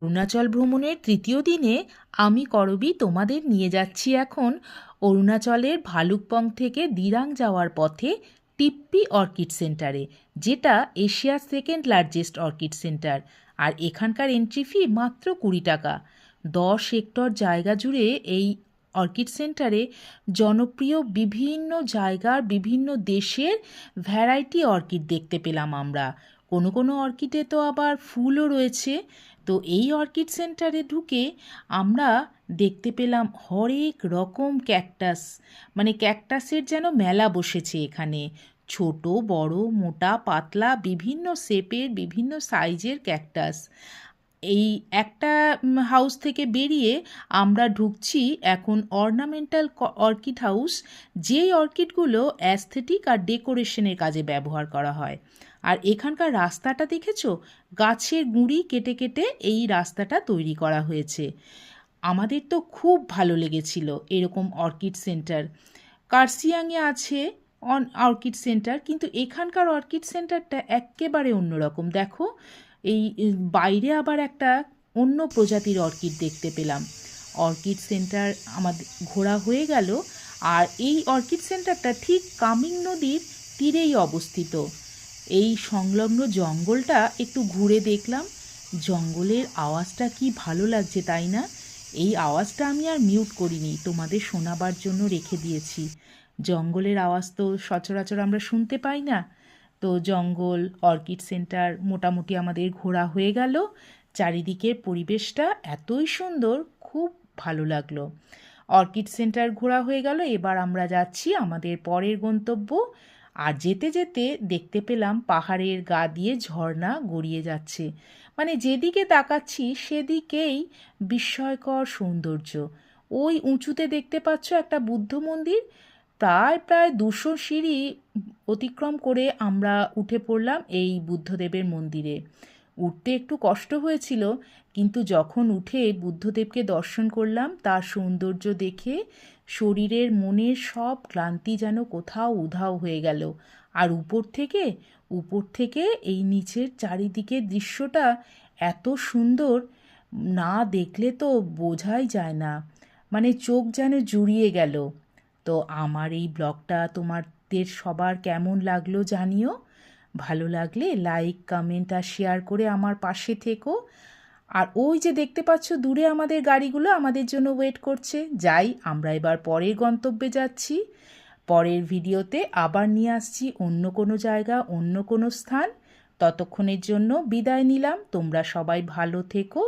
অরুণাচল ভ্রমণের তৃতীয় দিনে আমি করবি তোমাদের নিয়ে যাচ্ছি এখন অরুণাচলের ভালুকপং থেকে দিরাং যাওয়ার পথে টিপ্পি অর্কিড সেন্টারে, যেটা এশিয়ার সেকেন্ড লার্জেস্ট অর্কিড সেন্টার। আর এখানকার এন্ট্রি ফি মাত্র 20 টাকা। 10 হেক্টর জায়গা জুড়ে এই অর্কিড সেন্টারে জনপ্রিয় বিভিন্ন জায়গার বিভিন্ন দেশের ভ্যারাইটি অর্কিড দেখতে পেলাম আমরা। কোনো কোনো অর্কিডে তো আবার ফুলও রয়েছে। তো এই অর্কিড সেন্টারে ঢুকে আমরা দেখতে পেলাম হরেক রকম ক্যাকটাস, মানে ক্যাকটাসের যেন মেলা বসেছে এখানে। ছোট বড় মোটা পাতলা বিভিন্ন শেপের বিভিন্ন সাইজের ক্যাকটাস। এই একটা হাউস থেকে বেরিয়ে আমরা ঢুকছি এখন অর্নামেন্টাল অর্কিড হাউস, যেই অর্কিডগুলো অ্যাস্থেটিক আর ডেকোরেশনের কাজে ব্যবহার করা হয়। আর এখানকার রাস্তাটা দেখেছো, গাছের গুঁড়ি কেটে কেটে এই রাস্তাটা তৈরি করা হয়েছে। আমাদের তো খুব ভালো লেগেছিল এরকম অর্কিড সেন্টার। কার্সিয়াংয়ে আছে অর্কিড সেন্টার, কিন্তু এখানকার অর্কিড সেন্টারটা একেবারে অন্যরকম। দেখো, এই বাইরে আবার একটা অন্য প্রজাতির অর্কিড দেখতে পেলাম। অর্কিড সেন্টার আমাদের ঘোরা হয়ে গেল। আর এই অর্কিড সেন্টারটা ঠিক কামিং নদীর তীরেই অবস্থিত। এই সংলগ্ন জঙ্গলটা একটু ঘুরে দেখলাম। জঙ্গলের আওয়াজটা কি ভালো লাগছে, তাই না? এই আওয়াজটা আমি আর মিউট করিনি, তোমাদের শোনাবার জন্য রেখে দিয়েছি। জঙ্গলের আওয়াজ তো সচরাচর আমরা শুনতে পাই না। তো জঙ্গল, অর্কিড সেন্টার মোটামুটি আমাদের ঘোরা হয়ে গেল। চারিদিকের পরিবেশটা এতই সুন্দর, খুব ভালো লাগলো। অর্কিড সেন্টার ঘোরা হয়ে গেল, এবার আমরা যাচ্ছি আমাদের পরের গন্তব্য। আর যেতে যেতে দেখতে পেলাম পাহাড়ের গা দিয়ে ঝর্ণা গড়িয়ে যাচ্ছে, মানে যেদিকে তাকাচ্ছি সেদিকেই বিস্ময়কর সৌন্দর্য। ওই উঁচুতে দেখতে পাচ্ছ একটা বুদ্ধ মন্দির। প্রায় প্রায় 200 সিঁড়ি অতিক্রম করে আমরা উঠে পড়লাম এই বুদ্ধদেবের মন্দিরে। উঠতে একটু কষ্ট হয়েছিল, কিন্তু যখন উঠে বুদ্ধদেবকে দর্শন করলাম তার সৌন্দর্য দেখে শরীরের মনের সব ক্লান্তি যেন কোথাও উধাও হয়ে গেল। আর উপর থেকে এই নিচের চারিদিকের দৃশ্যটা এত সুন্দর, না দেখলে তো বোঝাই যায় না, মানে চোখ যেন জুড়িয়ে গেল। তো আমার এই ব্লগটা তোমাদের সবার কেমন লাগলো জানিও। ভালো লাগলে লাইক কমেন্ট আর শেয়ার করে আমার পাশে থেকো। আর ওই যে দেখতে পাচ্ছ দূরে আমাদের গাড়িগুলো আমাদের জন্য ওয়েট করছে। যাই, আমরা এবার পরের গন্তব্যে যাচ্ছি। পরের ভিডিওতে আবার নিয়ে আসছি অন্য কোনো জায়গা, অন্য কোনো স্থান। ততক্ষণের জন্য বিদায় নিলাম। তোমরা সবাই ভালো থেকো।